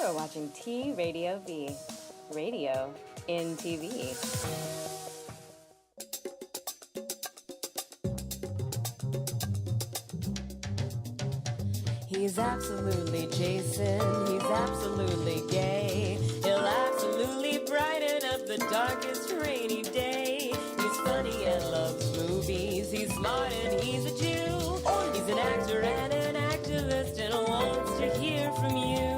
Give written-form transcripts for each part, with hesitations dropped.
You're watching T Radio V, radio in TV. He's absolutely Jason, he's absolutely gay. He'll absolutely brighten up the darkest rainy day. He's funny and loves movies, he's smart and he's a Jew. He's an actor and an activist and wants to hear from you.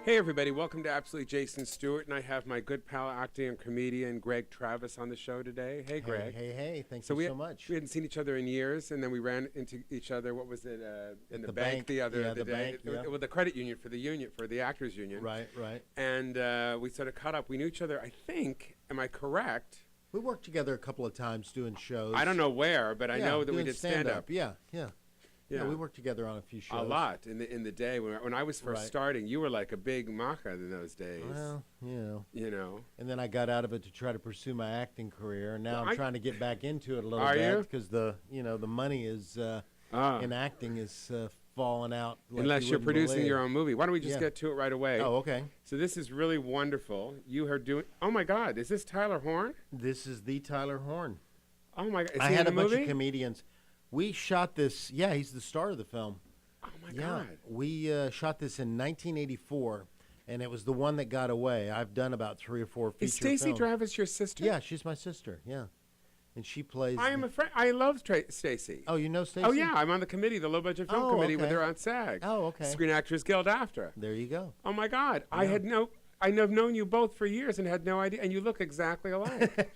Hey everybody, welcome to Absolutely Jason Stuart, and I have my good pal, actor and comedian Greg Travis on the show today. Hey Greg. Hey, thank you so much. We hadn't seen each other in years, and then we ran into each other, what was it, in the bank the other day. With the credit union, for the actors union. Right. And we sort of caught up. We knew each other, I think, am I correct? We worked together a couple of times doing shows. I don't know where, but I know that we did stand-up. Yeah, we worked together on a few shows. A lot in the day when I was first starting. You were like a big macha in those days. Well, you know. And then I got out of it to try to pursue my acting career, and now I'm trying to get back into it a little bit. Are you? Because the money is in acting is falling out. Like unless you're producing your own movie. Why don't we just get to it right away? Oh, okay. So this is really wonderful. You are doing. Oh my God, is this Tyler Horn? This is the Tyler Horn. Oh my God, is I he had in the a movie? bunch of comedians. We shot this. Yeah, he's the star of the film. Oh my God. We shot this in 1984, and it was the one that got away. I've done about 3 or 4 feature Is Stacey films. Travis your sister? Yeah, she's my sister. Yeah, and she plays. I am a friend. I love Stacey. Oh, you know Stacey? Oh yeah, I'm on the committee, the low budget film committee with her on SAG. Oh, okay. Screen Actors Guild AFTRA. There you go. Oh my God, I've known you both for years and had no idea, and you look exactly alike.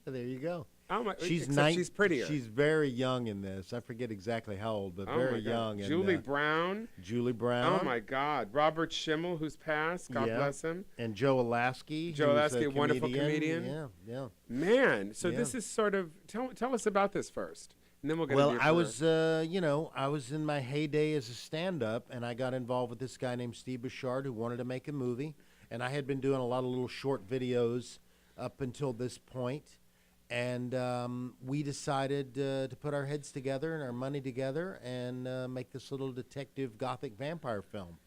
There you go. Oh my! She's she's prettier. She's very young in this. I forget exactly how old, but very young. And, Julie Brown. Julie Brown. Oh my God! Robert Schimmel, who's passed. God bless him. And Joe Alaskey. Joe Alaskey, a wonderful comedian. Yeah. Man, so this is sort of tell us about this first, and then we'll get. Well, I was, I was in my heyday as a stand-up, and I got involved with this guy named Steve Bouchard who wanted to make a movie, and I had been doing a lot of little short videos up until this point. And we decided to put our heads together and our money together and make this little detective gothic vampire film.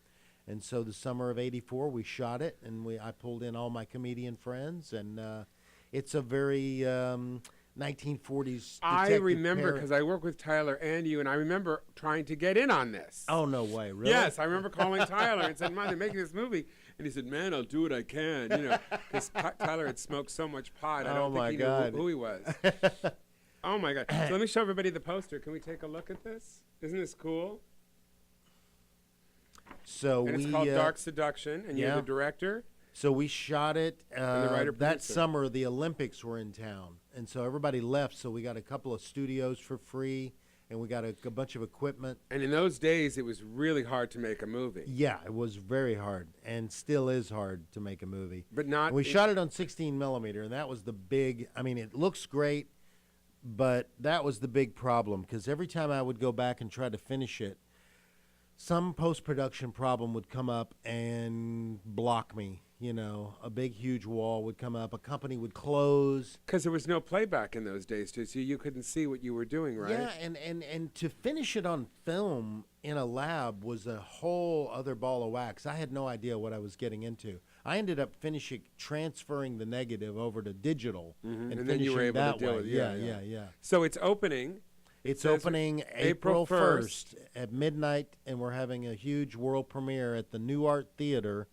And so the summer of '84, we shot it, and I pulled in all my comedian friends, and it's a very 1940s. I remember because I work with Tyler and you, and I remember trying to get in on this. Oh, no way, really? Yes, I remember calling Tyler and said, "Man, they're making this movie." And he said, "Man, I'll do what I can," because Tyler had smoked so much pot. I don't think he knew who he was. Oh, my God. So let me show everybody the poster. Can we take a look at this? Isn't this cool? So and it's called Dark Seduction, and you're the director? So we shot it that producer. summer. The Olympics were in town, and so everybody left, so we got a couple of studios for free. And we got a bunch of equipment. And in those days, it was really hard to make a movie. Yeah, it was very hard, and still is hard to make a movie. But not. And we shot it on 16 millimeter, and that was the big. I mean, it looks great, but that was the big problem because every time I would go back and try to finish it, some post-production problem would come up and block me. A big, huge wall would come up. A company would close. Because there was no playback in those days, too, so you couldn't see what you were doing, right? Yeah, and to finish it on film in a lab was a whole other ball of wax. I had no idea what I was getting into. I ended up transferring the negative over to digital. Mm-hmm. And then you were able to deal with it. Yeah. So it's opening. It's opening April 1st at midnight, and we're having a huge world premiere at the New Art Theater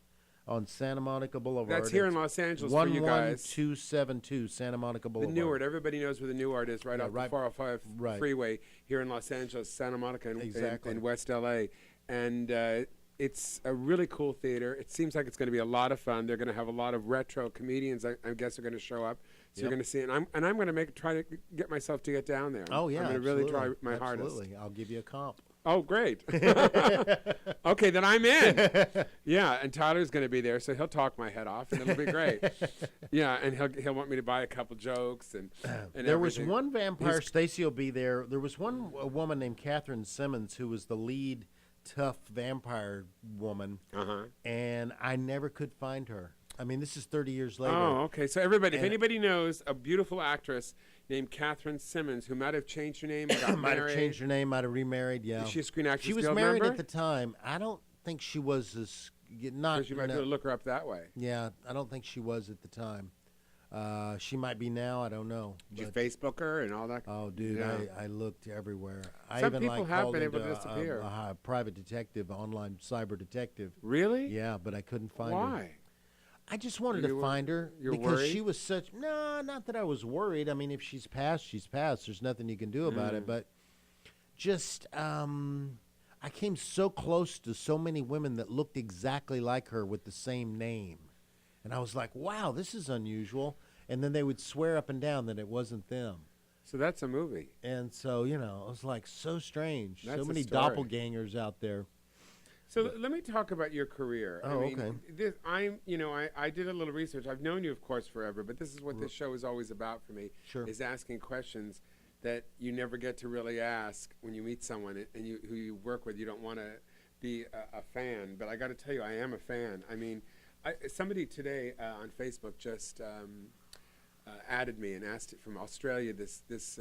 on Santa Monica Boulevard. That's here in Los Angeles for you guys. 11272 Santa Monica Boulevard. The Newark. Everybody knows where the Newark is, right off the 405 freeway here in Los Angeles, Santa Monica, and West LA. And it's a really cool theater. It seems like it's going to be a lot of fun. They're going to have a lot of retro comedians, I guess, are going to show up. So you're going to see it. And I'm going to try to get myself to get down there. Oh, yeah, I'm going to really try my hardest. Absolutely. I'll give you a comp. Oh, great. Okay, then I'm in. Yeah, and Tyler's going to be there, so he'll talk my head off, and it'll be great. Yeah, and he'll want me to buy a couple jokes and there was one vampire. Stacey will be there. There was a woman named Katherine Simmons who was the lead tough vampire woman, and I never could find her. I mean, this is 30 years later. Oh, okay. So everybody, if anybody knows a beautiful actress named Katherine Simmons who might have changed her name, might have changed her name, might have remarried, yeah. Is she a Screen Actors She was Guild married member? at the time. I don't think she was not. Because you might be able to look her up that way. Yeah, I don't think she was at the time. She might be now. I don't know. Did you Facebook her and all that? Oh, dude, Yeah. I looked everywhere. Some people have been able to disappear. A private detective, online cyber detective. Really? Yeah, but I couldn't find her. Why? I just wanted to find her you're because worried? she was such. No, not that I was worried. I mean, if she's passed, she's passed. There's nothing you can do about it. But just, I came so close to so many women that looked exactly like her with the same name. And I was like, wow, this is unusual. And then they would swear up and down that it wasn't them. So that's a movie. And so, it was like so strange. That's so many a story. doppelgangers out there. So let me talk about your career. Oh, I mean, okay. I did a little research. I've known you, of course, forever, but this is what this show is always about for me, Sure. is asking questions that you never get to really ask when you meet someone and who you work with. You don't want to be a fan, but I got to tell you, I am a fan. I mean, somebody today on Facebook just added me and asked from Australia this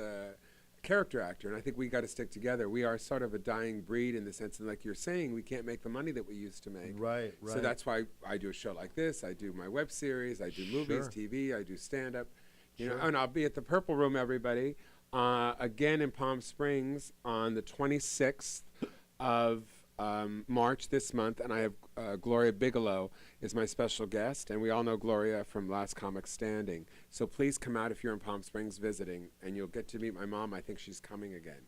character actor, and I think we got to stick together. We are sort of a dying breed in the sense that, like you're saying, we can't make the money that we used to make. Right. So that's why I do a show like this. I do my web series. I do movies, Sure. TV. I do stand-up. Sure. And I'll be at the Purple Room, everybody, again in Palm Springs on the 26th of March this month, and I have Gloria Bigelow is my special guest, and we all know Gloria from Last Comic Standing. So please come out if you're in Palm Springs visiting, and you'll get to meet my mom. I think she's coming again.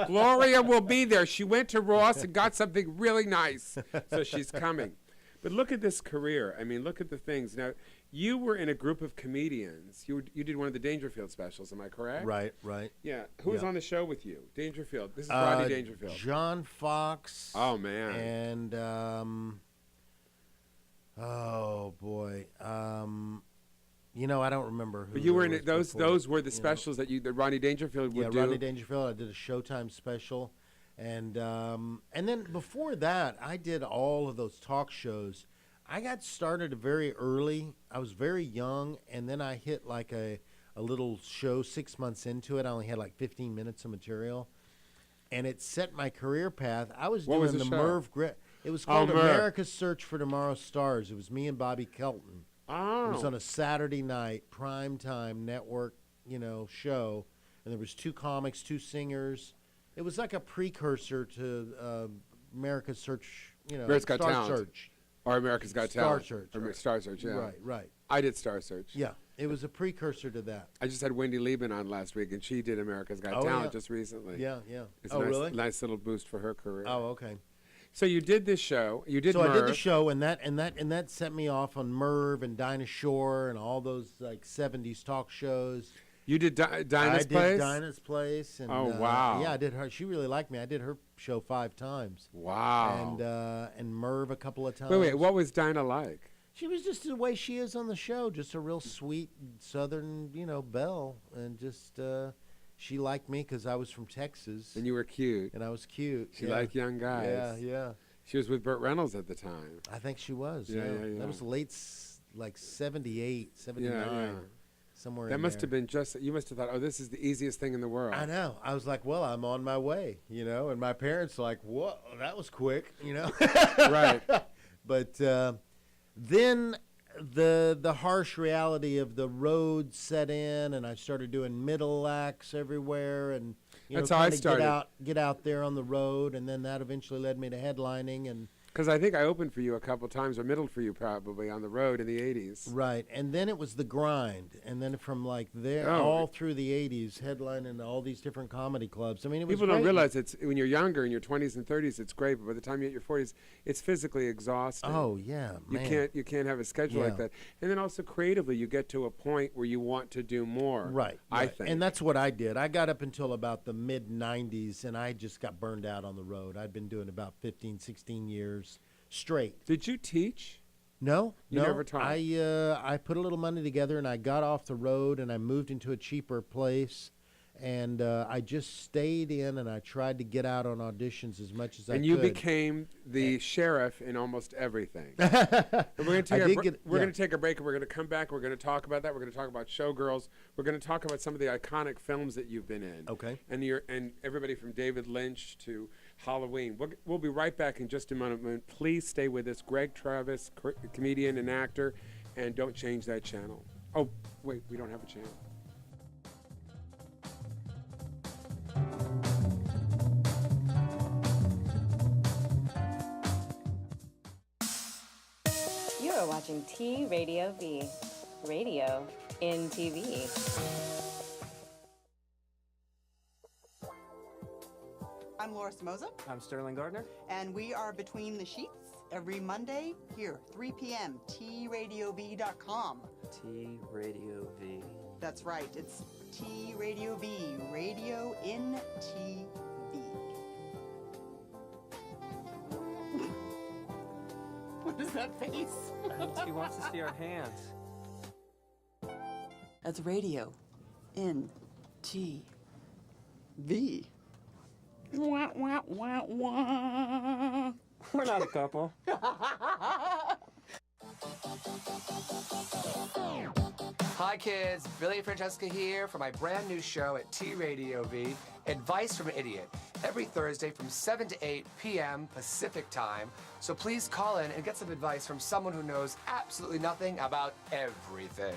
Gloria will be there. She went to Ross and got something really nice, so she's coming. But look at this career. I mean, look at the things. Now, you were in a group of comedians. You did one of the Dangerfield specials, am I correct? Right. Yeah. Who was on the show with you? Dangerfield. This is Rodney Dangerfield. John Fox. Oh, man. And, oh, boy. I don't remember who. But you were in was it. Those before, were the specials that Rodney Dangerfield would do. Yeah, Rodney Dangerfield. I did a Showtime special. And then before that, I did all of those talk shows. I got started very early. I was very young, and then I hit like a little show 6 months into it. I only had like 15 minutes of material, and it set my career path. I was doing the Merv Grit. It was called America's Search for Tomorrow's Stars. It was me and Bobby Kelton. Oh. It was on a Saturday night, primetime network, show, and there was 2 comics, 2 singers. It was like a precursor to America's Search, America's Got Star Talent. Search. Or America's Got Talent. Star Search. Or Star Search, yeah. Right. I did Star Search. Yeah, it was a precursor to that. I just had Wendy Lieben on last week, and she did America's Got Talent just recently. Yeah. It's a really? nice little boost for her career. Oh, okay. So you did this show. You did So Merv. I did the show, and that set me off on Merv and Dinah Shore and all those like 70s talk shows. You did Dinah's I Place? did Dinah's Place. And, oh, wow. Yeah, I did her. She really liked me. I did her show 5 times. Wow. And Merv a couple of times. Wait, what was Dinah like? She was just the way she is on the show, just a real sweet Southern, belle, and just she liked me because I was from Texas. And you were cute. And I was cute. She liked young guys. Yeah. She was with Burt Reynolds at the time. I think she was. Yeah. That was late, like 78, 79. Yeah. Somewhere that in must there. have been you must have thought, oh, this is the easiest thing in the world. I know. I was like, well, I'm on my way, and my parents like, whoa, that was quick, Right. But then the harsh reality of the road set in, and I started doing middle acts everywhere, and That's how I started. Get out there on the road, and then that eventually led me to headlining and. Because I think I opened for you a couple times, or middled for you probably, on the road in the 80s. Right, and then it was the grind, and then from like there all through the 80s, headlining all these different comedy clubs. I mean, it was People don't realize it's when you're younger, in your 20s and 30s, it's great, but by the time you hit your 40s, it's physically exhausting. Oh yeah, man. You can't have a schedule like that, and then also creatively, you get to a point where you want to do more. Right, I think, and that's what I did. I got up until about the mid 90s, and I just got burned out on the road. I'd been doing about 15, 16 years. Straight. Did you teach? No, you never taught. I put a little money together and I got off the road and I moved into a cheaper place, and I just stayed in and I tried to get out on auditions as much as I could. And you became the sheriff in almost everything. We're going to take a break and we're going to come back. We're going to talk about that. We're going to talk about Showgirls. We're going to talk about some of the iconic films that you've been in. Okay. And everybody from David Lynch to Halloween. We'll be right back in just a moment. Please stay with us. Greg Travis, comedian and actor, and don't change that channel. Oh, wait, we don't have a channel. You are watching T Radio V, radio in TV. I'm Laura Samoza. I'm Sterling Gardner. And we are Between the Sheets every Monday here, 3 p.m., tradiov.com. T Radio V. That's right, it's T Radio V, radio in TV. What is that face? She wants to see our hands. That's radio in TV. Wah, wah, wah, wah. We're not a couple. Hi kids, Billy and Francesca here for my brand new show at T Radio V, Advice from an Idiot, every Thursday from 7 to 8 p.m. Pacific time. So please call in and get some advice from someone who knows absolutely nothing about everything.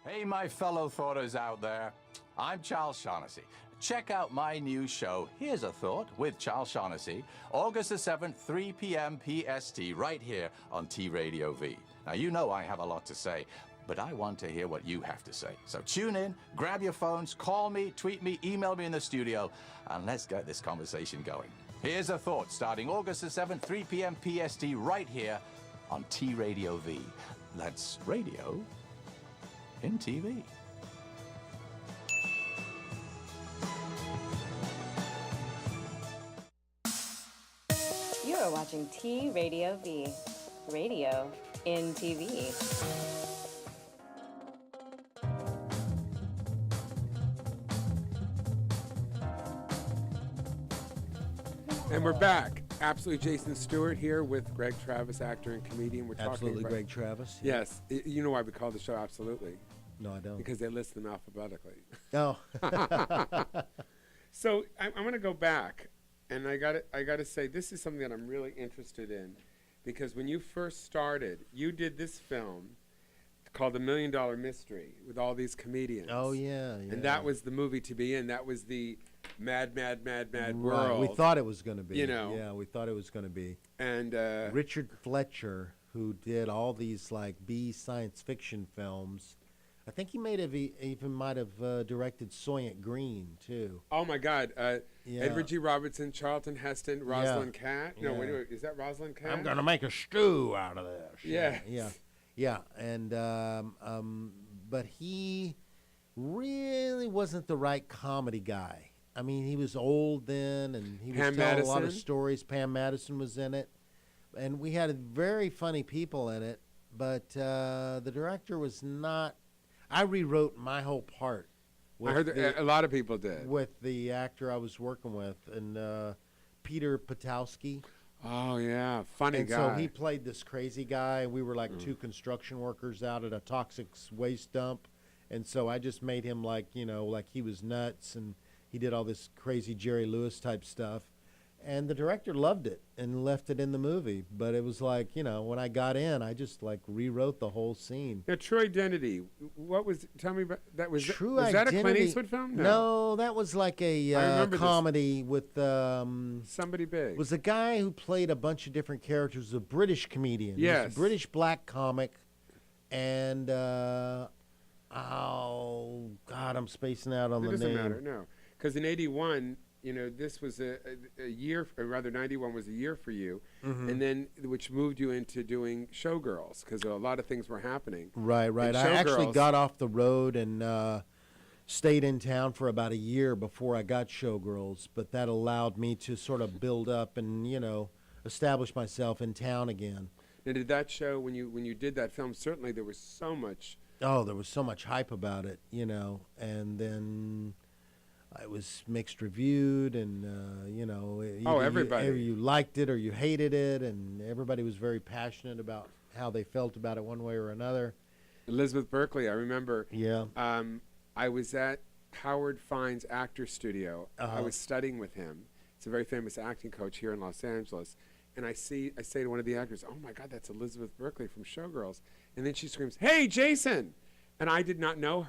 Hey, my fellow thoughters out there. I'm Charles Shaughnessy. Check out my new show, Here's a Thought, with Charles Shaughnessy, August the 7th, 3 p.m. PST, right here on T Radio V. Now, you know I have a lot to say, but I want to hear what you have to say. So tune in, grab your phones, call me, tweet me, email me in the studio, and let's get this conversation going. Here's a Thought, starting August the 7th, 3 p.m. PST, right here on T Radio V. That's radio in TV. You are watching T Radio V, radio in TV. And we're back. Absolutely Jason Stuart here with Greg Travis, actor and comedian. We're Absolutely talking Greg Travis. Yes. You know why we call the show Absolutely? No, I don't. Because they list them alphabetically. Oh. So I'm going to go back, and I got to say this is something that I'm really interested in, because when you first started, you did this film called The $1 Million Mystery with all these comedians. Oh, yeah. And that was the movie to be in. That was the mad right. world. We thought it was going to be. You know. Yeah, we thought it was going to be. And Richard Fletcher, who did all these like B science fiction films. I think he even might have directed Soylent Green too. Oh my God! Edward G. Robertson, Charlton Heston, Rosalind Catt. No, wait, is that Rosalind Catt? I'm gonna make a stew out of this. Yeah. Yeah. And but he really wasn't the right comedy guy. I mean, he was old then, and he was telling a lot of stories. Pam Madison was in it, and we had very funny people in it. But the director was not. I rewrote my whole part. I heard a lot of people did. With the actor I was working with, and Peter Patowski. Oh, yeah. Funny guy. So he played this crazy guy. We were like two construction workers out at a toxic waste dump. And so I just made him like he was nuts, and he did all this crazy Jerry Lewis type stuff. And the director loved it and left it in the movie. But it was like, when I got in, I just like rewrote the whole scene. Now, True Identity, tell me about that. Was Identity. That a Clint Eastwood film? No, that was like a comedy with... somebody big. Was a guy who played a bunch of different characters, a British comedian. Yes. He was a British black comic. And, oh, God, I'm spacing out on the name. It doesn't matter, no. Because in 81... this was a year, or rather 91 was a year for you, and then which moved you into doing Showgirls, because a lot of things were happening. Right. I actually got off the road and stayed in town for about a year before I got Showgirls, but that allowed me to sort of build up and, establish myself in town again. Now, did that show, when you did that film, certainly there was so much... Oh, there was so much hype about it, and then... It was mixed reviewed, and everybody. Either you liked it or you hated it, and everybody was very passionate about how they felt about it one way or another. Elizabeth Berkley, I remember. Yeah. I was at Howard Fine's actor studio. I was studying with him. It's a very famous acting coach here in Los Angeles. And I say to one of the actors, "Oh my God, that's Elizabeth Berkley from Showgirls." And then she screams, "Hey, Jason!" And I did not know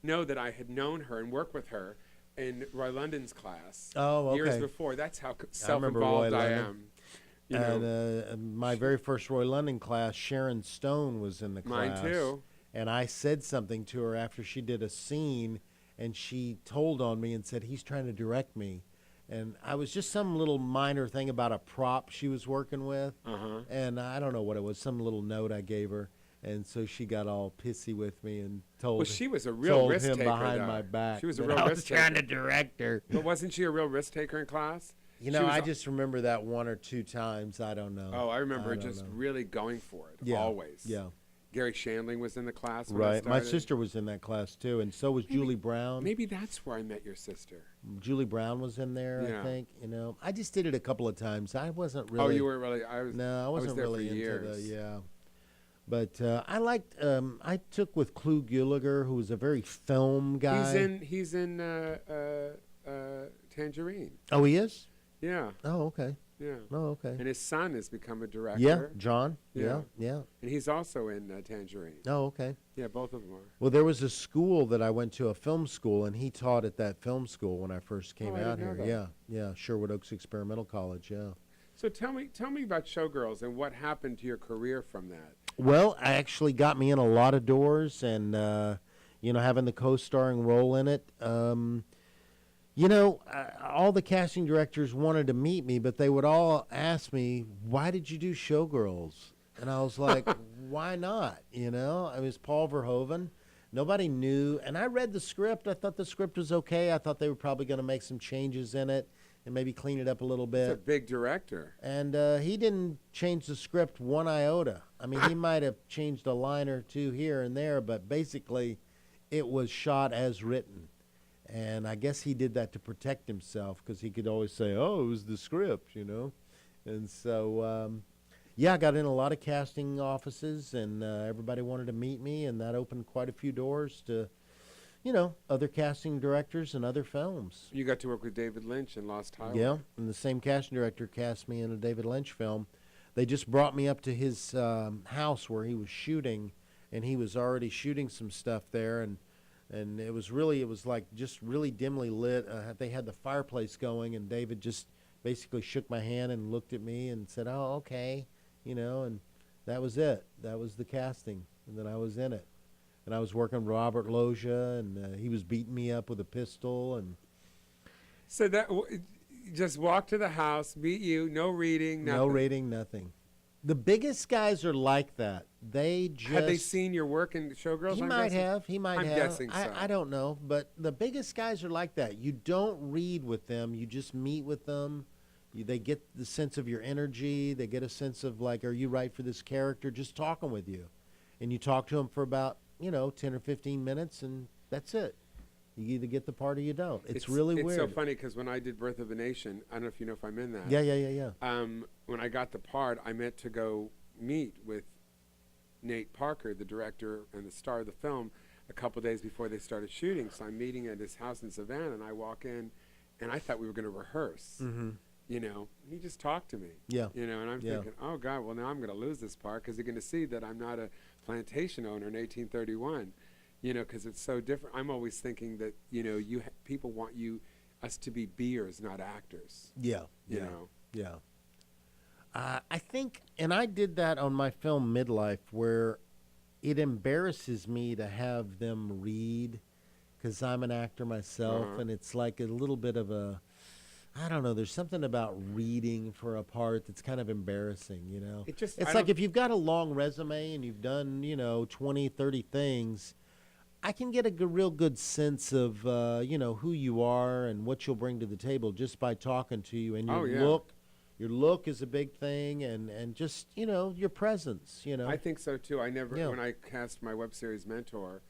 that I had known her and worked with her in Roy London's class years before. That's how self-involved I am. You know. My very first Roy London class, Sharon Stone was in the class. Mine too. And I said something to her after she did a scene, and she told on me and said, "He's trying to direct me." And I was just some little minor thing about a prop she was working with. And I don't know what it was, some little note I gave her. And so she got all pissy with me and told she was a real risk him taker behind my back. She was a real I risk was taker. trying to direct her. But wasn't she a real risk taker in class? You know, I just remember that one or two times. I don't know. Oh, I remember just really going for it, always. Yeah. Gary Shandling was in the class when Right. My sister was in that class, too, and so was Julie Brown. Maybe that's where I met your sister. Julie Brown was in there, I think. You know, I just did it a couple of times. I wasn't really... Oh, you were really... I wasn't there really for into years. But I liked... I took with Clu Gulager, who was a very film guy. He's in Tangerine. Oh, he is? Yeah. Oh, okay. Yeah. Oh, okay. And his son has become a director. Yeah, John. Yeah. And he's also in Tangerine. Oh, okay. Yeah, both of them are. Well, there was a school that I went to, a film school, and he taught at that film school when I first came out here. Yeah, Sherwood Oaks Experimental College, So tell me about Showgirls and what happened to your career from that. Well, I actually got me in a lot of doors, and having the co-starring role in it. All the casting directors wanted to meet me, but they would all ask me, "Why did you do Showgirls?" And I was like, "Why not?" I was Paul Verhoeven. Nobody knew, and I read the script. I thought the script was okay. I thought they were probably going to make some changes in it and maybe clean it up a little bit. He's a big director. And he didn't change the script one iota. I mean, he might have changed a line or two here and there, but basically it was shot as written. And I guess he did that to protect himself because he could always say, "Oh, it was the script," And so, I got in a lot of casting offices, and everybody wanted to meet me, and that opened quite a few doors to, other casting directors and other films. You got to work with David Lynch in Lost Highway. Yeah, and the same casting director cast me in a David Lynch film. They just brought me up to his house where he was shooting, and he was already shooting some stuff there, and it was like just really dimly lit. They had the fireplace going, and David just basically shook my hand and looked at me and said, "Oh, okay," and that was it. That was the casting, and then I was in it. And I was working with Robert Loggia, and he was beating me up with a pistol. And so that just walk to the house, meet you, no reading, nothing. No reading, nothing. The biggest guys are like that. They just... Had they seen your work in Showgirls? He might have. I'm guessing so. I don't know. But the biggest guys are like that. You don't read with them. You just meet with them. They get the sense of your energy. They get a sense of, like, are you right for this character? Just talking with you. And you talk to them for about, 10 or 15 minutes, and that's it. You either get the part or you don't. It's really weird. It's so funny because when I did Birth of a Nation, I don't know if you know if I'm in that. Yeah. When I got the part, I meant to go meet with Nate Parker, the director and the star of the film, a couple days before they started shooting. So I'm meeting at his house in Savannah, and I walk in, and I thought we were going to rehearse. Mm-hmm. He just talked to me. Yeah. And I'm thinking, oh, God, well, now I'm going to lose this part because they're going to see that I'm not a plantation owner in 1831, because it's so different. I'm always thinking that, people want us to be beers, not actors. Yeah. Yeah. I think, and I did that on my film Midlife, where it embarrasses me to have them read because I'm an actor myself, and it's like a little bit of a, I don't know, there's something about reading for a part that's kind of embarrassing, It's like if you've got a long resume and you've done, 20, 30 things, I can get a real good sense of, who you are and what you'll bring to the table just by talking to you. And your look is a big thing, and just, your presence, I think so, too. I never, when I cast my web series Mentor,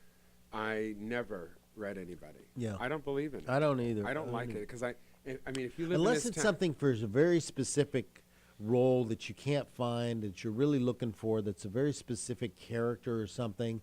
I never read anybody. Yeah. I don't believe in it. I don't either. I don't like it because if you live unless in it's something for a very specific role that you can't find, that you're really looking for, that's a very specific character or something,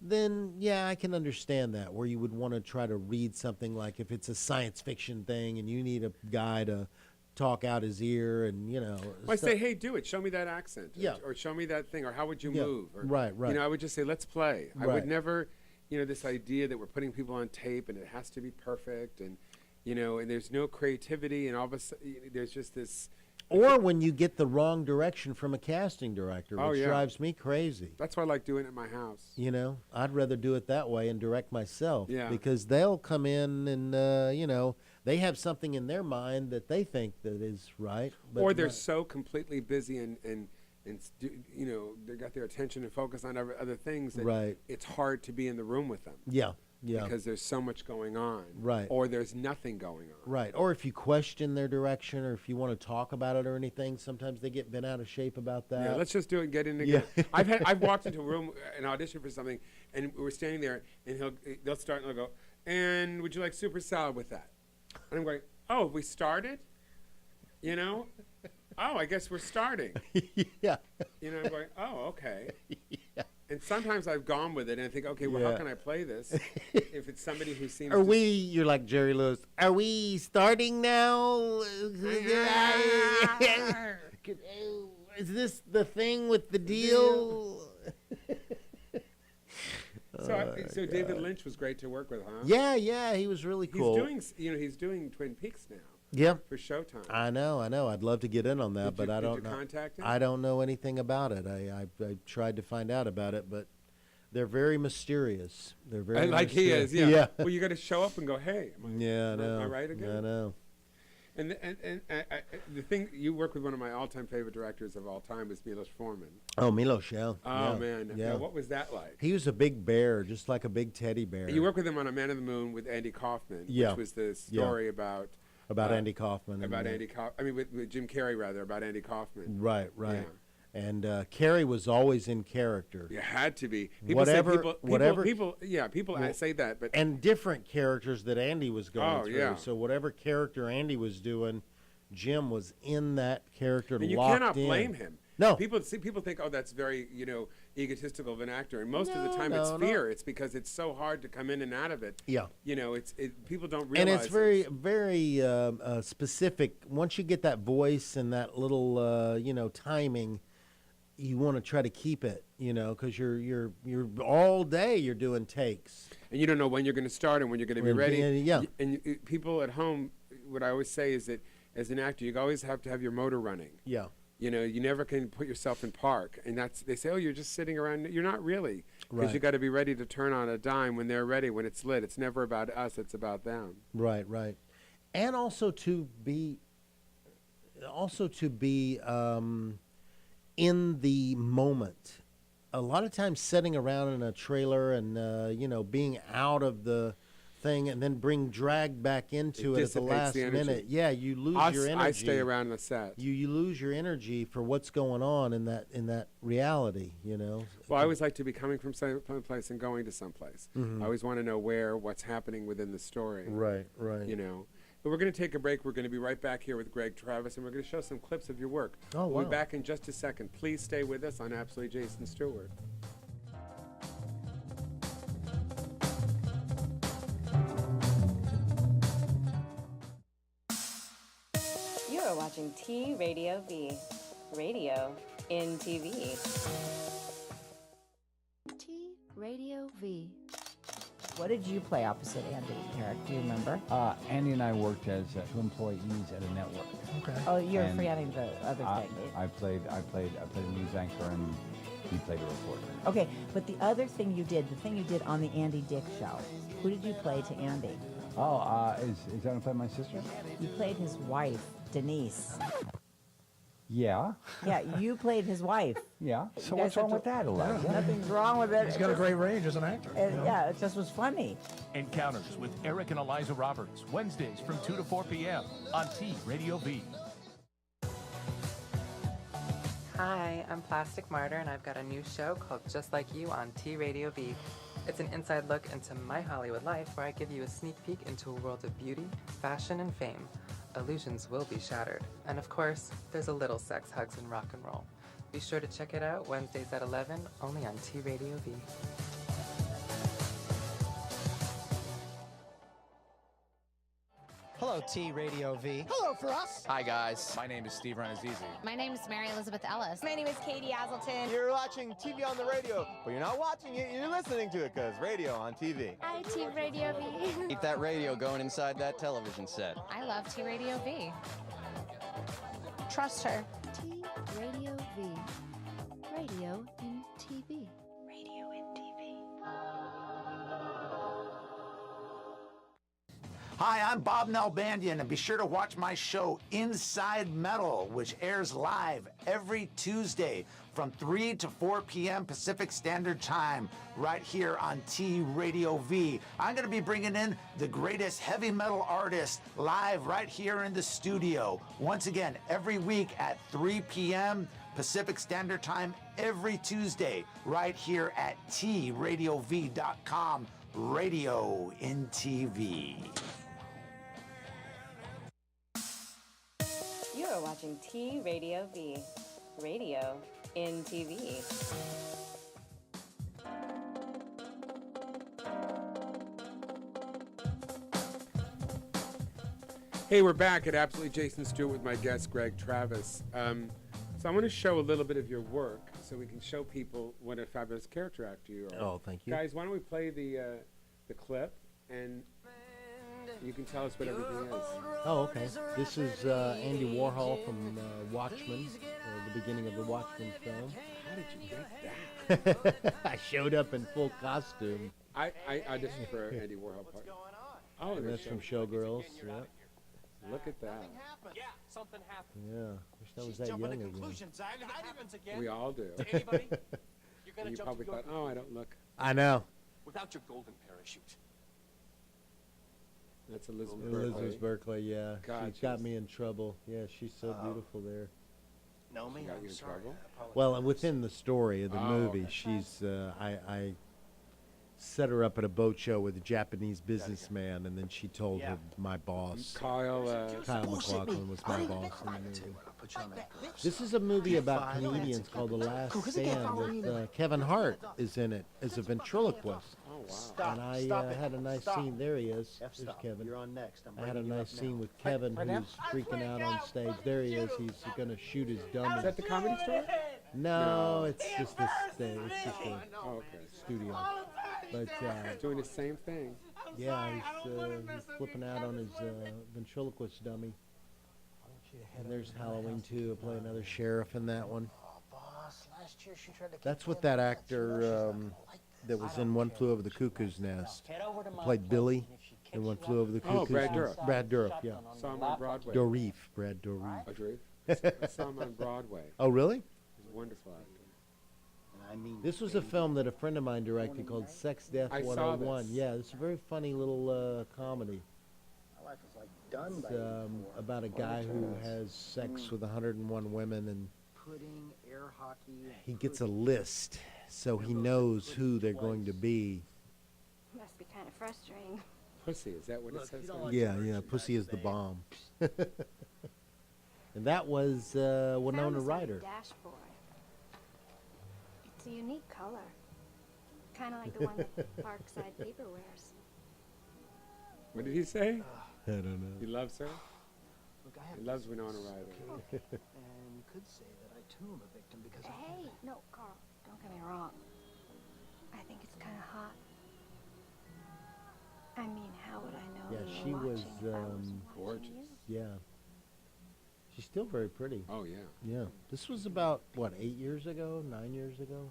then yeah, I can understand that, where you would want to try to read something like if it's a science fiction thing and you need a guy to talk out his ear and, you know. Well, I say, hey, do it. Show me that accent. Yeah. Or show me that thing. Or how would you move? Or, Right. You know, I would just say, let's play. I Right. would never, you know, this idea that we're putting people on tape and it has to be perfect and, you know, and there's no creativity and all of a sudden there's just this. Or when you get the wrong direction from a casting director, Oh, which yeah. drives me crazy. That's why I like doing it at my house. You know, I'd rather do it that way and direct myself. Yeah. Because they'll come in and, you know, they have something in their mind that they think that is right. But Or they're so completely busy and you know, they got their attention and focus on other things that Right. it's hard to be in the room with them. Yeah. Because there's so much going on. Right. Or there's nothing going on. Right. Or if you question their direction or if you want to talk about it or anything, sometimes they get bent out of shape about that. Yeah, let's just do it and get in Yeah. again. I've walked into a room, an audition for something, and we're standing there, and they'll start and they'll go, and would you like super salad with that? And I'm going, oh, we started? You know? Oh, I guess we're starting. Yeah. You know, I'm going, oh, okay. Yeah. And sometimes I've gone with it and I think, okay, well, Yeah. how can I play this if it's somebody who seems Are to you're like Jerry Lewis, are we starting now? Is this the thing with the deal? So David Lynch was great to work with, huh? Yeah, he was really cool. He's doing Twin Peaks now. Yeah. For Showtime. I know. I'd love to get in on that, but I don't know. Did you contact him? I don't know anything about it. I tried to find out about it, but they're very mysterious. They're very like he mysterious. is, yeah. Yeah. Well, you got to show up and go, hey. I know. Am I right again? I know. And the thing, you work with one of my all-time favorite directors of all time was Milos Forman. Oh, Milos, yeah. Oh, man. Yeah. Now, what was that like? He was a big bear, just like a big teddy bear. You worked with him on A Man of the Moon with Andy Kaufman, Yeah. which was the story about Andy Kaufman. About Andy Kaufman. I mean, with Jim Carrey, rather, about Andy Kaufman. Right. Yeah. And Carrey was always in character. You had to be. People Whatever- say that, but And different characters that Andy was going through. yeah. So whatever character Andy was doing, Jim was in that character and you locked cannot in. blame him. No. People think, oh, that's very, egotistical of an actor. And most of the No, time no, it's no. fear. It's because it's so hard to come in and out of it. Yeah. People don't realize. And it's very, very specific. Once you get that voice and that little, timing, you want to try to keep it, because you're all day you're doing takes. And you don't know when you're going to start and when you're going to be ready. Yeah. And people at home, what I always say is that as an actor, you always have to have your motor running. Yeah. You never can put yourself in park. And they say, oh, you're just sitting around. You're not really. Because Right. you got to be ready to turn on a dime when they're ready, when it's lit. It's never about us. It's about them. Right. And also to be in the moment. A lot of times sitting around in a trailer and, being out of the thing and then dragged back into it at the dissipates last the energy. minute. Yeah, you lose your energy. I stay around the set. You lose your energy for what's going on in that reality, Well, I always like to be coming from some place and going to someplace. I always want to know what's happening within the story. Right. But we're going to take a break. We're going to be right back here with Greg Travis, and we're going to show some clips of your work. Oh, We'll wow. be back in just a second. Please stay with us on Absolutely Jason Stewart. You are watching T Radio V. Radio in TV. T Radio V. What did you play opposite Andy, Eric? Do you remember? Andy and I worked as two employees at a network. Okay. Oh, you're And forgetting the other thing. I played a news anchor and he played a reporter. Okay, but the other thing you did, the thing you did on the Andy Dick show, who did you play to Andy? Oh, is that gonna play my sister? You played his wife, Denise. Yeah. Yeah, you played his wife. Yeah. So You what's guys have wrong with that, Elijah? Nothing's wrong with it. He's got a great range as an actor. Yeah, it just was funny. Encounters with Eric and Eliza Roberts, Wednesdays from 2 to 4 p.m. on T Radio V. Hi, I'm Plastic Martyr, and I've got a new show called Just Like You on T Radio V. It's an inside look into my Hollywood life where I give you a sneak peek into a world of beauty, fashion, and fame. Illusions will be shattered. And of course, there's a little sex, hugs, and rock and roll. Be sure to check it out Wednesdays at 11, only on T Radio V. T Radio V. Hello for us. Hi, guys. My name is Steve Renazizi. My name is Mary Elizabeth Ellis. My name is Katie Hazelton. You're watching TV on the radio, but you're not watching it, you're listening to it, because radio on TV. Hi, T Radio V. Keep that radio going inside that television set. I love T Radio V. Trust her. T Radio V. Radio in TV. Radio in TV. Hi, I'm Bob Nalbandian, and be sure to watch my show Inside Metal, which airs live every Tuesday from 3 to 4 p.m. Pacific Standard Time, right here on T Radio V. I'm going to be bringing in the greatest heavy metal artists live right here in the studio. Once again, every week at 3 p.m. Pacific Standard Time, every Tuesday, right here at tradiov.com, Radio in TV. You are watching T Radio V. Radio in TV. Hey, we're back at Absolutely Jason Stewart with my guest, Greg Travis. So I want to show a little bit of your work so we can show people what a fabulous character actor you are. Oh, thank you. Guys, why don't we play the clip, and you can tell us what everything is. Oh, okay. This is Andy Warhol from WATCHMAN, the beginning of the WATCHMAN film. How did you get that? I showed up in full costume. I auditioned for Andy Warhol part. Oh, And that's from Showgirls. Yeah. Look at that. Yeah, something happened. Yeah. Wish I was that young again. We all do. To anybody, you're gonna You jump probably to thought, oh, I don't look. I know. without your golden parachute. That's Elizabeth Elizabeth Berkley, yeah. God, She's got me in trouble. Yeah, she's so beautiful there. Know me? She got I'm you in sorry. trouble? Well, and within the story of the Oh, movie, okay. she's I set her up at a boat show with a Japanese businessman, and then she told her my boss, Kyle MacLachlan, was my boss in the movie. This is a movie about comedians called The Last Stand with Kevin Hart is in it as a ventriloquist. Oh, wow. And I had a nice scene. There he is. There's Kevin. You're on next. I had a nice scene with Kevin, who's freaking out on stage. There he is. He's going to shoot his dummy. Is that the Comedy Store? No, it's just a stage. It's just a Oh, okay. studio. But Doing the same thing. yeah, he's flipping out on his ventriloquist dummy. And there's Halloween 2. I play another sheriff in that one. That's what that actor that was in One Flew Over the Cuckoo's Nest played Billy in One Flew Over the Cuckoo's Brad Nest. Dourif. Brad Dourif, yeah. Saw him on Broadway. Dourif, Brad Dourif. Oh, Dourif? I saw him on Broadway. Oh, really? He's a wonderful actor. This was a film that a friend of mine directed called Sex Death I saw 101. this. Yeah, it's a very funny little comedy. My life is like done It's by about a guy who has sex with 101 women, and pudding, air hockey. he gets a list so he knows who they're going to be. Must be kind of frustrating. Pussy, is that what it says? there? Yeah, Pussy is the bomb. And that was Winona Ryder. Dashboard. It's a unique color. Kind of like the one that Parkside Paper wears. What did he say? I don't know. He loves her? Look, I have He loves Winona Ryder. and you could say that I too am a victim because Hey, no, Carl, don't get me wrong. I think it's kind of hot. I mean, how would I know Yeah, you she were was watching if I wasn't watching gorgeous. you? Yeah. She's still very pretty. Oh, yeah. Yeah. This was about, what, 8 years ago? 9 years ago?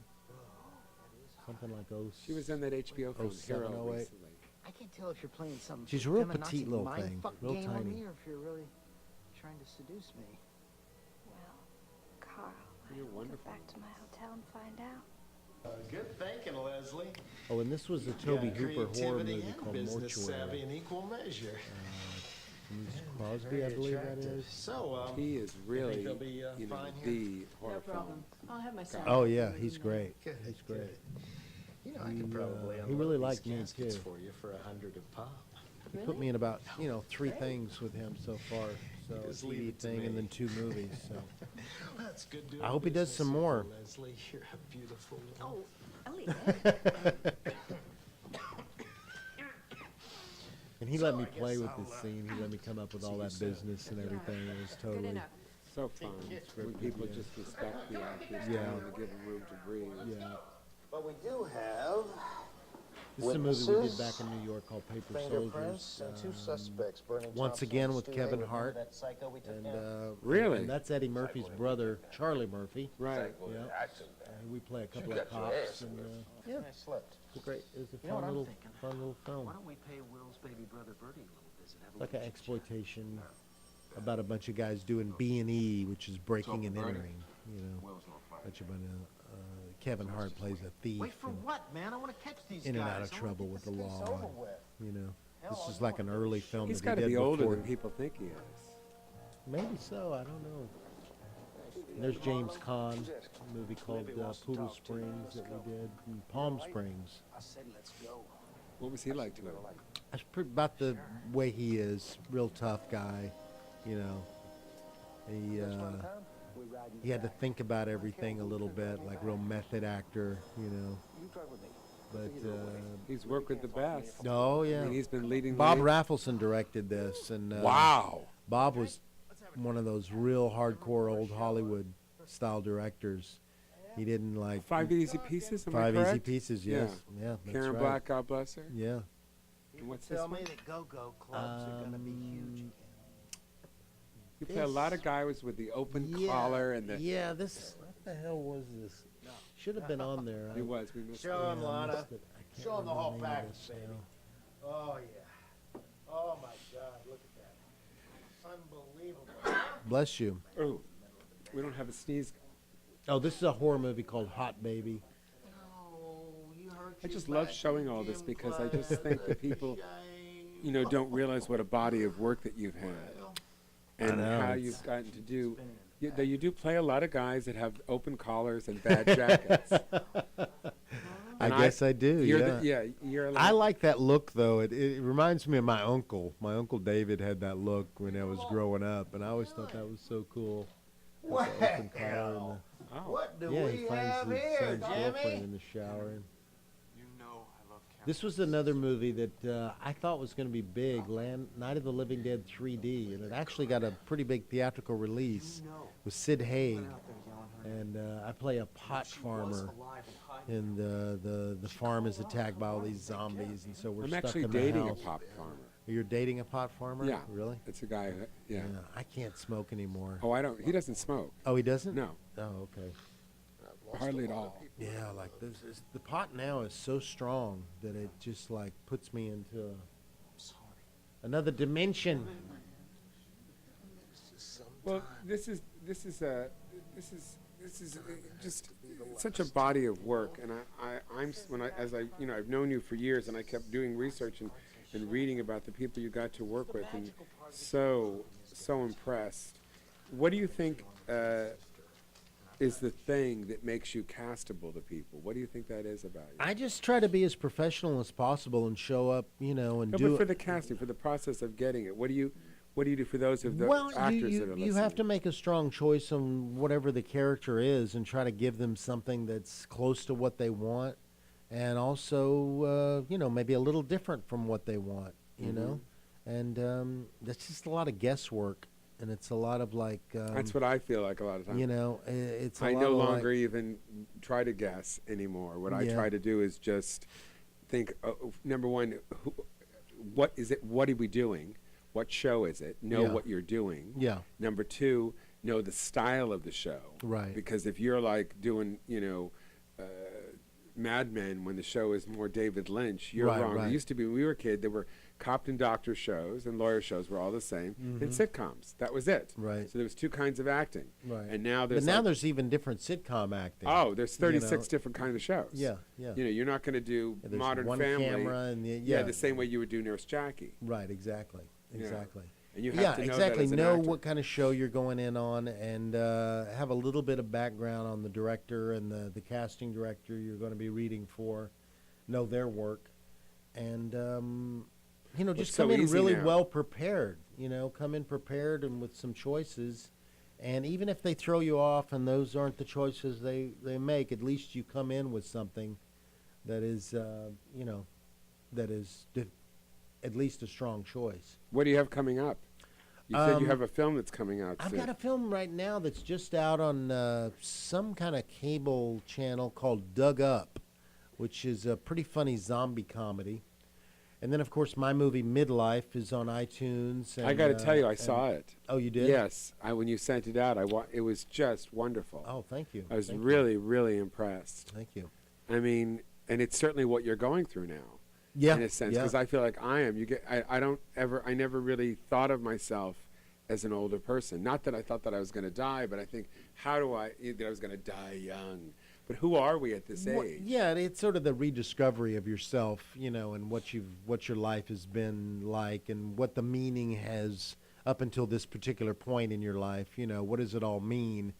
Something like those. She was in that HBO film, 07, Hero, 08. recently. I can't tell if you're playing some She's a real feminazi petite little mind thing, fuck real game on tiny. me, or if you're really trying to seduce me. Well, Carl, I You're have to go wonderful. back to my hotel and find out. Good thinking, Leslie. Oh, and this was a Toby Got Hooper horror creativity movie and called business savvy Mortuary. in equal measure. Denise Crosby, Very I believe that attractive. is. So, He is really, he'll be, you know, fine here? the horror film. I'll have my son. Oh, yeah, he's great. Good, He's great. good. You know, I could probably he really unload liked these me, caskets too. for you for $100 a pop. He put me in about, 3 things with him so far. So Just a leave TV it to thing and me. then 2 movies. So Well, that's good doing I hope he does business some with you, more. Leslie, you're a beautiful woman. Oh, I'll leave it. And he let me play with this scene. He let me come up with all that business and everything. It was totally so fun when people just respect the actors and give them room to breathe. Yeah. But we do have This is a movie we did back in New York called Paper Soldiers. and two suspects burning Once again with Kevin Hart. And, really? And that's Eddie Murphy's brother, Charlie Murphy. Right. Yeah. And we play a couple of cops. And, yeah. It's a great. It was a fun little film. Why don't we pay Will's baby brother Bertie a little visit? Have a Like an little exploitation about a bunch of guys doing B&E, which is breaking and entering. You know, Kevin Hart plays a thief. Wait for what, man? I want to catch these in guys. and out of trouble with the law. You know, this is like an early film. He's got to be older than people think he is. Maybe so. I don't know. And there's James Caan, a movie called Poodle Springs that we did in Palm Springs. I said let's go. What was he like to him? That's about the way he is. Real tough guy, you know. He had to think about everything a little bit, like real method actor, you know. But he's worked with the best. Oh yeah, I mean, he's been leading. Bob Rafelson directed this, and wow, Bob was one of those real hardcore old Hollywood style directors. He didn't like Five Easy Pieces. Am I Five correct? Easy Pieces, yes, yeah, that's Karen right. Black, God bless her. Yeah. And what's Tell this me one? that go-go clubs are going to be huge again. You play a lot of guys with the open collar and the. Yeah, this. What the hell was this? Should have been on there. It was. We missed Show him, Lana. Show him the whole name of package, this baby. now. Oh, yeah. Oh, my God. Look at that. Unbelievable. Bless you. Oh, we don't have a sneeze. Oh, this is a horror movie called Hot Baby. I just love showing all this because I just think that people, you know, don't realize what a body of work that you've had and how you've gotten to do. You do play a lot of guys that have open collars and bad jackets. I guess I do. You're I like that look, though. It reminds me of my uncle. My uncle David had that look when I was growing up, and I always thought that was so cool. What open collar and What do he we finds have his here, son's girlfriend Jimmy? in the shower. This was another movie that I thought was going to be big, Night of the Living Dead 3D, and it actually got a pretty big theatrical release with Sid Haig, and I play a pot farmer, and the farm is attacked by all these zombies, and so we're I'm stuck actually in the dating house. a pot farmer. You're dating a pot farmer? Yeah. Really? It's a guy. Yeah. I can't smoke anymore. Oh, I don't. He doesn't smoke. Oh, he doesn't? No. Oh, okay. Hardly at all. Yeah, like the pot now is so strong that it just like puts me into another dimension. Well, this is just such a body of work, and I've known you for years, and I kept doing research and reading about the people you got to work with, and so impressed. What do you think is the thing that makes you castable to people? What do you think that is about you? I just try to be as professional as possible and show up, and No, do but for it. the casting, for the process of getting it, what do you do for those of the Well, actors that are you listening? have to make a strong choice on whatever the character is and try to give them something that's close to what they want, and also, maybe a little different from what they want, you know? And that's just a lot of guesswork. And it's a lot of like. That's what I feel like a lot of times. It's. I no longer even try to guess anymore. What I try to do is just think. Number one, what is it? What are we doing? What show is it? Know what you're doing. Yeah. Number two, know the style of the show. Right. Because if you're like doing, Mad Men when the show is more David Lynch, you're wrong. Right. It used to be when we were a kid, there were cop and doctor shows and lawyer shows were all the same, and sitcoms. That was it. Right. So there was two kinds of acting. Right. And now there's there's even different sitcom acting. Oh, there's 36 different kinds of shows. Yeah, yeah. You're not going to do there's Modern one Family. camera and the same way you would do Nurse Jackie. Right. Exactly. Exactly. And you have to know that as an know actor. what kind of show you're going in on, and have a little bit of background on the director and the casting director you're going to be reading for. Know their work, and just so come in easy really now. well prepared. Come in prepared and with some choices, and even if they throw you off and those aren't the choices they make, at least you come in with something that is at least a strong choice. What do you have coming up? You said you have a film that's coming out I've soon. got a film right now that's just out on some kind of cable channel called Dug Up, which is a pretty funny zombie comedy. And then, of course, my movie Midlife is on iTunes. And, I got to tell you, I saw it. Oh, you did? Yes. When you sent it out, it was just wonderful. Oh, thank you. I was really impressed. Thank you. I mean, and it's certainly what you're going through now. Yeah. In a sense, because I feel like I am. I never really thought of myself as an older person. Not that I thought that I was going to die, but I think, that I was going to die young. But who are we at this age? Yeah, it's sort of the rediscovery of yourself, and what your life has been like, and what the meaning has up until this particular point in your life. What does it all mean?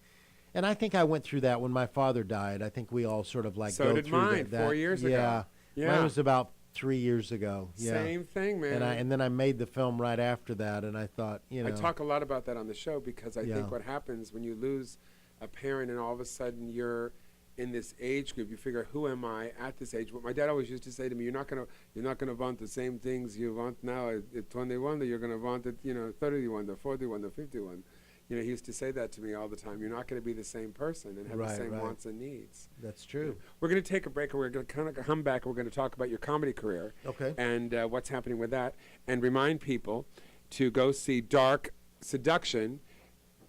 And I think I went through that when my father died. I think we all sort of go through that. So did mine 4 years ago. Yeah. Mine was about 3 years ago. Yeah. Same thing, man. And then I made the film right after that, and I thought, I talk a lot about that on the show because I think what happens when you lose a parent and all of a sudden you're in this age group, you figure, who am I at this age? What my dad always used to say to me, you're not gonna want the same things you want now at 21. You're gonna want it, 31, the 41, the 51. He used to say that to me all the time. You're not going to be the same person and have the same wants and needs. That's true. We're going to take a break, and we're going to kind of come back, and we're going to talk about your comedy career. Okay. And what's happening with that, and remind people to go see Dark Seduction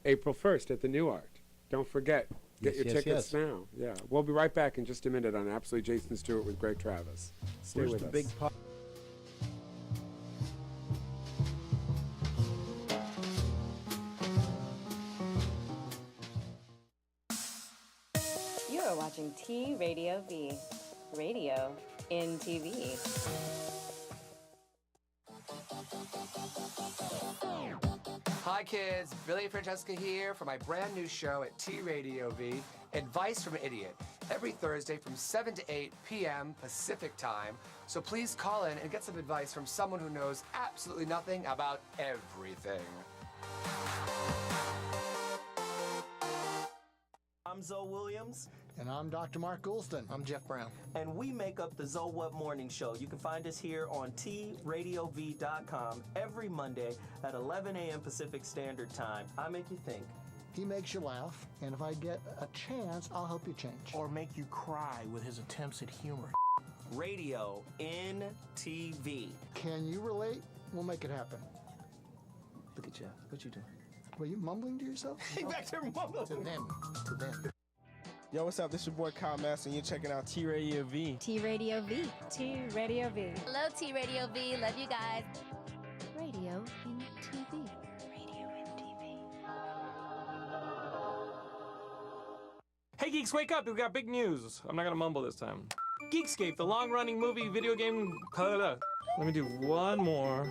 April 1st at the New Art. Don't forget. Get your tickets now. Yeah. We'll be right back in just a minute on Absolutely Jason Stewart with Greg Travis. Stay with us. Big You're watching T Radio V, radio in TV. Hi kids, Billy and Francesca here for my brand new show at T Radio V, Advice from an Idiot, every Thursday from 7 to 8 p.m. Pacific Time. So please call in and get some advice from someone who knows absolutely nothing about everything. I'm Zoe Williams. And I'm Dr. Mark Goulston. I'm Jeff Brown. And we make up the Zoe What Morning Show. You can find us here on TRadiov.com every Monday at 11 a.m. Pacific Standard Time. I make you think. He makes you laugh, and if I get a chance, I'll help you change. Or make you cry with his attempts at humor. Radio in TV. Can you relate? We'll make it happen. Look at Jeff. What you doing? Were you mumbling to yourself? Hey, back there mumbling. To them. To them. Yo, what's up? This your boy Kyle Master, and you're checking out T Radio V. T Radio V. T Radio V. Hello, T Radio V. Love you guys. Radio in TV. Radio in TV. Hey geeks, wake up! We've got big news. I'm not gonna mumble this time. Geekscape, the long-running movie video game. Let me do one more.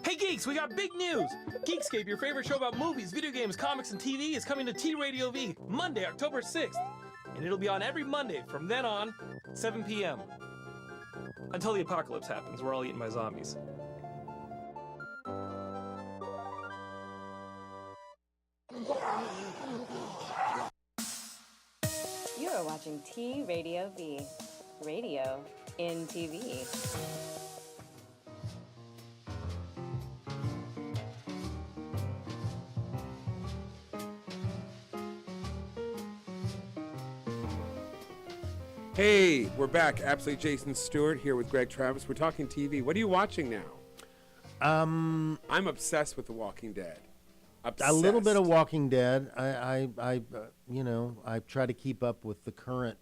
Hey geeks, we got big news! Geekscape, your favorite show about movies, video games, comics, and TV, is coming to T Radio V Monday, October 6th. And it'll be on every Monday from then on, 7 p.m. Until the apocalypse happens, we're all eaten by zombies. You're watching T Radio V, radio in TV. Hey, we're back. Absolutely Jason Stewart here with Greg Travis. We're talking TV. What are you watching now? I'm obsessed with The Walking Dead. Obsessed. A little bit of Walking Dead. I try to keep up with the current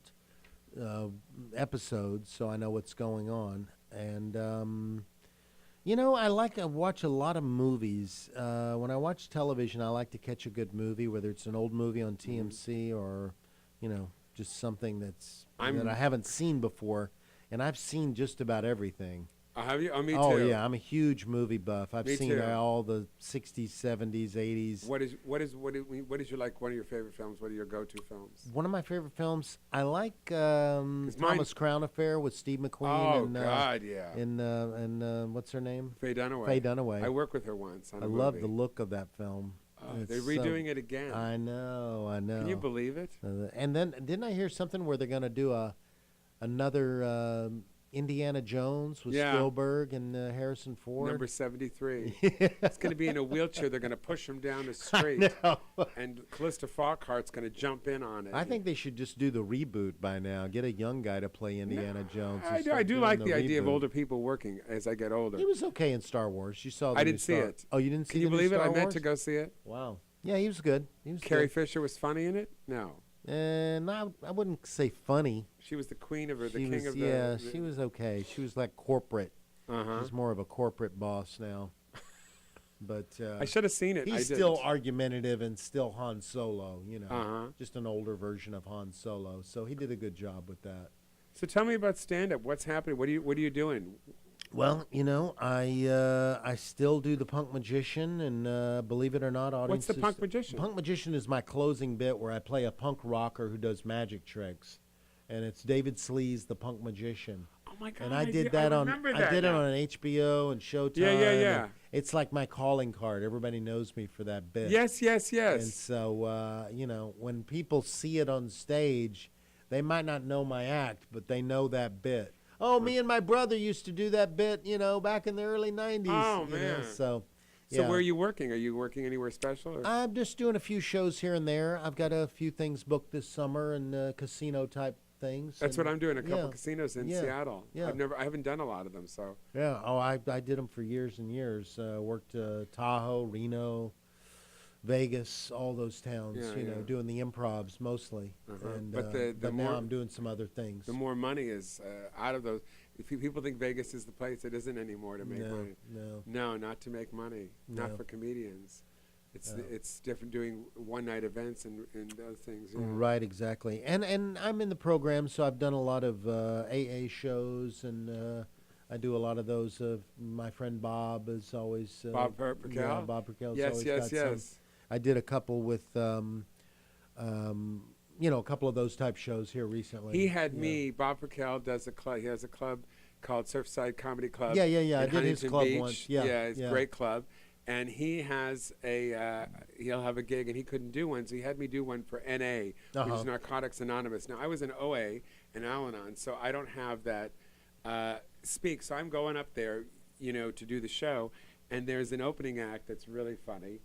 episodes, so I know what's going on. And I like to watch a lot of movies. When I watch television, I like to catch a good movie, whether it's an old movie on TMC or, just something that I haven't seen before, and I've seen just about everything. Have you? Oh, me too. Oh yeah, I'm a huge movie buff. I've Me seen too. all the 60s, 70s, 80s. What is your one of your favorite films? What are your go-to films? One of my favorite films, I like Thomas Crown Affair with Steve McQueen. Oh God, yeah. And what's her name? Faye Dunaway. Faye Dunaway. I worked with her once on a I movie. love the look of that film. They're redoing it again. I know. Can you believe it? And then didn't I hear something where they're going to do another Indiana Jones with Yeah. Spielberg and Harrison Ford. Number 73. It's going to be in a wheelchair. They're going to push him down the street. know. And Callista Fockhart's going to jump in on it. I think they should just do the reboot by now. Get a young guy to play Indiana Jones. and I start do doing like the idea of reboot. older people working as I get older. He was okay in Star Wars. You saw. The I new didn't see Star- it. Oh, you didn't see? Can you the new believe it? Star I meant Wars? to go see it. Wow. Yeah, he was good. He was Carrie good. Fisher was funny in it? No. No, I wouldn't say funny. She was the queen of her, the She king was, of the... yeah, she was okay. She was like corporate. Uh-huh. She's more of a corporate boss now. But I should have seen it. He's I still didn't. argumentative and still Han Solo, you know. Uh-huh. Just an older version of Han Solo. So he did a good job with that. So tell me about stand-up. What's happening? What are you doing? Well, you know, I still do the Punk Magician, and believe it or not, audiences. What's the Punk Magician? Punk Magician is my closing bit where I play a punk rocker who does magic tricks, and it's David Sleaze, the Punk Magician. Oh my God! And I did that on remember I did it now. on HBO and Showtime. Yeah. and It's like my calling card. Everybody knows me for that bit. Yes. And so, you know, when people see it on stage, they might not know my act, but they know that bit. Oh, me and my brother used to do that bit, you know, back in the early 90s. Oh, you know, man. so, So yeah. where are you working? Are you working anywhere special? Or? I'm just doing a few shows here and there. I've got a few things booked this summer and casino-type things. That's and, what I'm doing. A couple yeah, casinos in yeah, Seattle. Yeah. I haven't done a lot of them. So yeah. Oh, I did them for years and years. Worked Tahoe, Reno, Vegas, all those towns. Yeah, you know, yeah. doing the improvs mostly. Uh-huh. And But the but more- now I'm doing some other things. the more money is out of those. If people think Vegas is the place, it isn't anymore to make money. No, not to make money. No. Not for comedians. No. It's different doing one-night events and those things. Yeah. Right, exactly. And I'm in the program, so I've done a lot of AA shows, and I do a lot of those. My friend Bob is always Bob Perkel? Yeah, Bob Perkel's Yes, always yes, got yes. some. I did a couple with, you know, a couple of those type shows here recently. He had Yeah. me. Bob Perkel does a club. He has a club called Surfside Comedy Club. Yeah. I in did his Huntington club Beach. once. Yeah, it's a great club. And he has he'll have a gig, and he couldn't do one, so he had me do one for NA, which Uh-huh. is Narcotics Anonymous. Now, I was in OA and Al-Anon, so I don't have that speak. So I'm going up there, you know, to do the show, and there's an opening act that's really funny,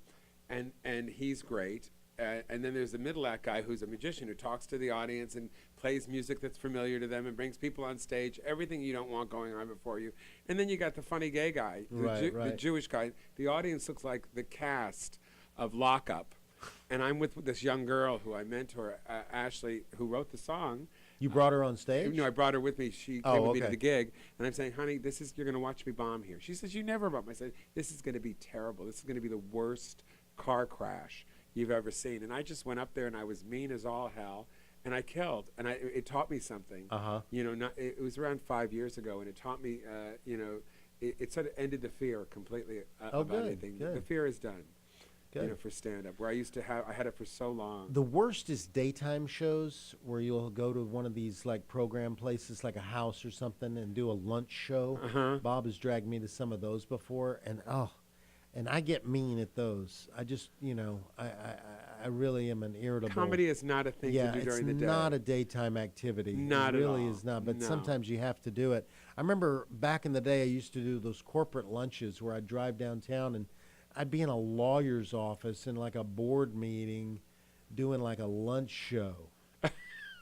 and he's great. And then there's the middle act guy who's a magician who talks to the audience and plays music that's familiar to them and brings people on stage, everything you don't want going on before you. And then you got the funny gay guy, the Jewish guy. The audience looks like the cast of Lock Up. And I'm with this young girl who I mentor, Ashley, who wrote the song. You brought her on stage? No, I brought her with me. She Oh, came with me okay. to the gig. And I'm saying, honey, you're going to watch me bomb here. She says, you never bomb. I said, this is going to be terrible. This is going to be the worst car crash you've ever seen. And I just went up there and I was mean as all hell, and I killed. And it taught me something. Uh-huh. You know, it was around 5 years ago, and it taught me, you know, it sort of ended the fear completely about good, anything. good. The fear is done. Good. You know, for stand-up, where I had it for so long. The worst is daytime shows where you'll go to one of these like program places, like a house or something, and do a lunch show. Uh-huh. Bob has dragged me to some of those before, and I get mean at those. I just, you know, I really am an irritable. Comedy is not a thing to do during the day. it's not a daytime activity. Not it at really all. is not. But No. sometimes you have to do it. I remember back in the day, I used to do those corporate lunches where I'd drive downtown and I'd be in a lawyer's office in like a board meeting doing like a lunch show.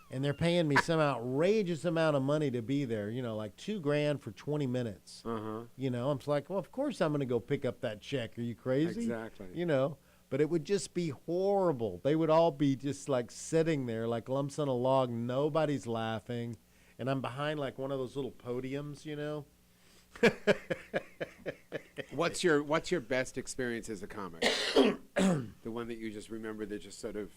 And they're paying me some outrageous amount of money to be there, you know, like $2,000 for 20 minutes. Uh-huh. You know, I'm just like, well, of course I'm going to go pick up that check. Are you crazy? Exactly. You know, but it would just be horrible. They would all be just like sitting there like lumps on a log. Nobody's laughing. And I'm behind like one of those little podiums, you know. What's your best experience as a comic? The one that you just remember that just sort of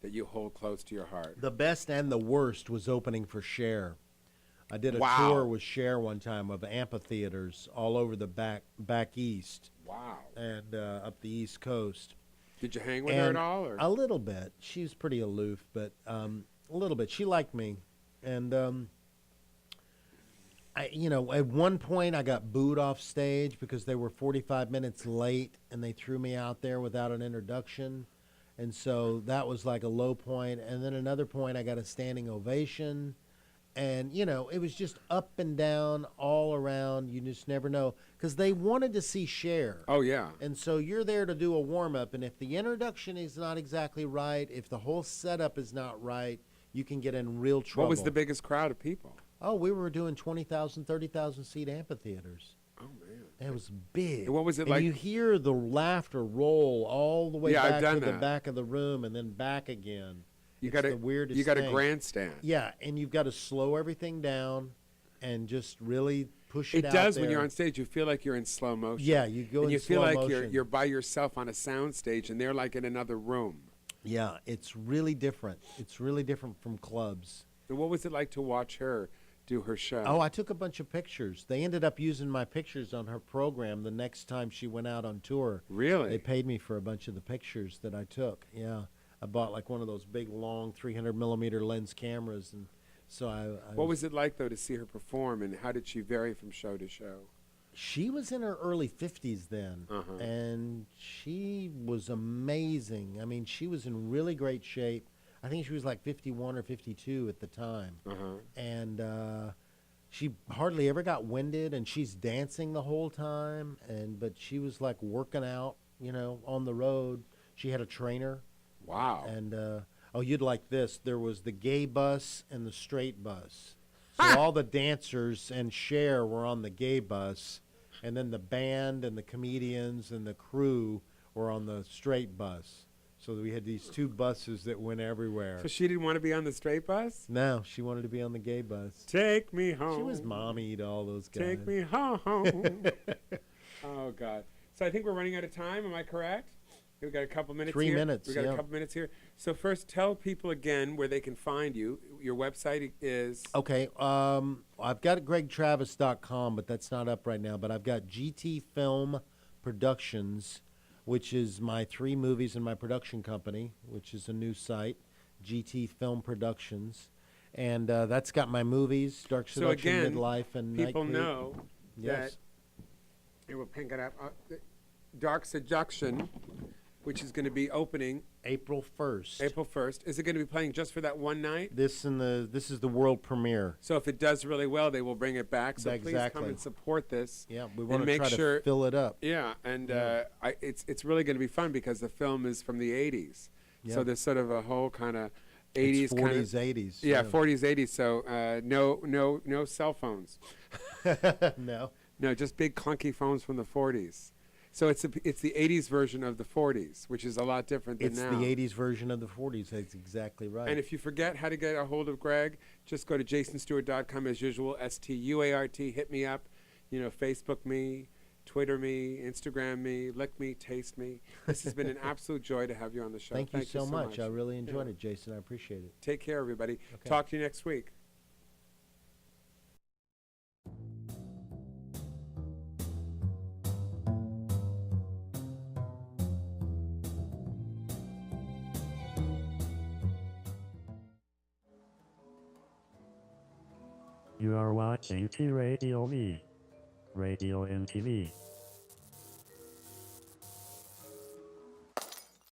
that you hold close to your heart. The best and the worst was opening for Cher. I did a Wow. tour with Cher one time of amphitheaters all over the back east. Wow. And up the East Coast. Did you hang with her at And all? Or? A little bit. She's pretty aloof, but a little bit. She liked me. And at one point I got booed off stage because they were 45 minutes late and they threw me out there without an introduction. And so that was like a low point. And then another point I got a standing ovation. And, you know, it was just up and down all around. You just never know. Because they wanted to see Cher. Oh, yeah. And so you're there to do a warm-up. And if the introduction is not exactly right, if the whole setup is not right, you can get in real trouble. What was the biggest crowd of people? Oh, we were doing 20,000, 30,000 seat amphitheaters. Oh, man. It was big. And what was it and like? You hear the laughter roll all the way Yeah, I've back done to the that. back of the room and then back again. You It's got the weirdest You got a thing. grandstand. Yeah, and you've got to slow everything down and just really push it out It does there. when you're on stage. You feel like you're in slow motion. Yeah, you go and in you feel slow like motion. you're by yourself on a sound stage, and they're like in another room. Yeah, it's really different. It's really different from clubs. And what was it like to watch her do her show? Oh, I took a bunch of pictures. They ended up using my pictures on her program the next time she went out on tour. Really? They paid me for a bunch of the pictures that I took. Yeah. I bought like one of those big, long 300-millimeter lens cameras. And so What was it like, though, to see her perform, and how did she vary from show to show? She was in her early 50s then, and she was amazing. I mean, she was in really great shape. I think she was like 51 or 52 at the time. And she hardly ever got winded, and she's dancing the whole time. But she was like working out, you know, on the road. She had a trainer. Wow. And, you'd like this. There was the gay bus and the straight bus. So all the dancers and Cher were on the gay bus, and then the band and the comedians and the crew were on the straight bus. So we had these two buses that went everywhere. So she didn't want to be on the straight bus? No, she wanted to be on the gay bus. Take me home. She was mommy to all those guys. Take me home. Oh, God. So I think we're running out of time. Am I correct? We've got a couple minutes 3 here. minutes, We've got yeah. a couple minutes here. So first, tell people again where they can find you. Your website is... Okay, I've got GregTravis.com, but that's not up right now. But I've got GT Film Productions, which is my 3 movies and my production company, which is a new site, GT Film Productions. And that's got my movies, Dark Seduction, so again, Midlife, and people Night Creep. know Yes. that... It will pink it up. Dark Seduction, which is going to be opening April 1st. April 1st. Is it going to be playing just for that one night? This is the world premiere. So if it does really well, they will bring it back. So Exactly. please come and support this. Yeah, we and want to make try sure, to fill it up. Yeah, and Yeah. it's really going to be fun because the film is from the 80s. Yeah. So there's sort of a whole kind of It's 80s kind of 40s, 80s. Yeah, 40s, 80s. So no cell phones. No, just big clunky phones from the 40s. So it's the 80s version of the 40s, which is a lot different than now. It's the 80s version of the 40s. That's exactly right. And if you forget how to get a hold of Greg, just go to jasonstewart.com as usual, STUART. Hit me up, Facebook me, Twitter me, Instagram me, lick me, taste me. This has been an absolute joy to have you on the show. Thank you so much. I really enjoyed it, Jason. I appreciate it. Take care, everybody. Okay. Talk to you next week. You are watching T Radio V, Radio and TV.